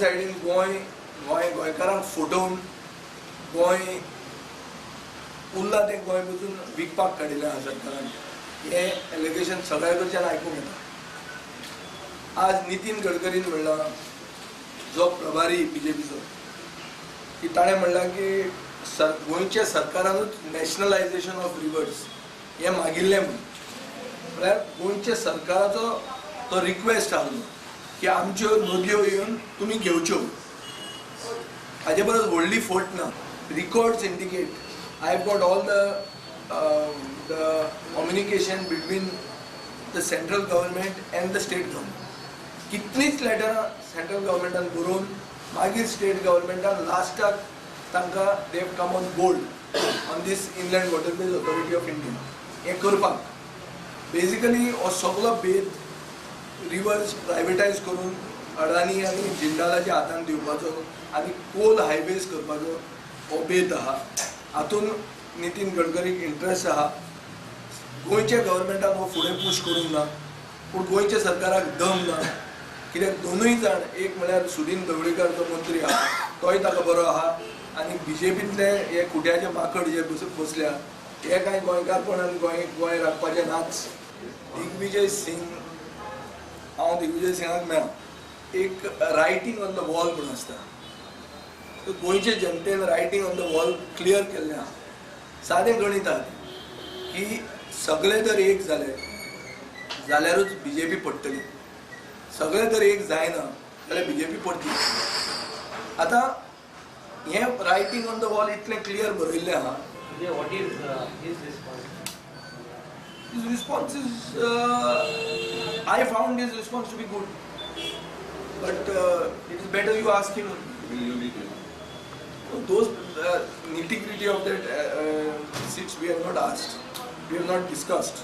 सायडीन गोंयकारांक फटोवन गोंय उरला तें गोंय बसून विकपाक काडिल्लें आसा सरकारान हें एलिगेशन सगळ्या कडच्यान आयकूंक येता। आज नितीन गडकरीन म्हणलां जो प्रभारी बीजेपीचो की ताणें म्हणलां की गोंयच्या सरकारानूच नॅशनलायजेशन ऑफ रिवर्स हें मागिल्लें म्हळ्यार गोंयच्या सरकाराचो तो रिक्वेस्ट आहलो की आमच्यो नदयो येवन तुमी घेवच्यो। हाजे परस व्हडली फट ना। Records indicate I have got all the communication between the central government and the state government. कितलीच लेटरां सेंट्रल गव्हर्मेंटान बरोवन मागीर स्टेट गव्हर्मेंटान लास्टाक तांकां they have come on board on this inland waterways authority of India हें करपाक। बेजिकली हो सगळो बेत रिवर्स प्रायवेटायज करून अडानी आनी जिंदालाच्या हातान दिवपाचो आनी कोल हायवेज करपाचो हो बेत आहा। हातून नितीन गडकरीक इंट्रस्ट आहा। गोंयच्या गव्हर्मेंटाक हो फुडें पुश करूंक ना पूण गोंयच्या सरकाराक दम ना कित्याक दोनूय जाण एक म्हळ्यार सुदीन ढवळीकर जो मंत्री आहा तोय ताका बरो आहा आनी बीजेपींतले हे खुट्याचे माकड जे बसल्या हे कांय गोंयकारपणान गोंय राखपाचे नाच। दिग्विजय सिंग हांव दिग्विजय सिंगाक मेळ्ळा एक रायटींग ऑन द वॉल म्हूण आसता गोंयचे जनतेन writing on the wall clear केल्लें आहा। सादें गणित आहा की सगळे जर एक जाले जाल्यारूच बीजेपी पडटली, सगळे जर एक जायना जाल्यार बीजेपी पडटली। आतां हें रायटींग ऑन द वॉल इतलें क्लियर बरयल्लें आहा। What is his response? His response is I found his response to be good, but it is better you ask him. Those nitty-gritty of that sits we have not asked, we have not discussed,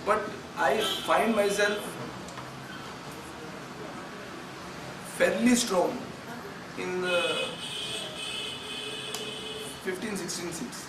but I find myself fairly strong in 15-16 seats.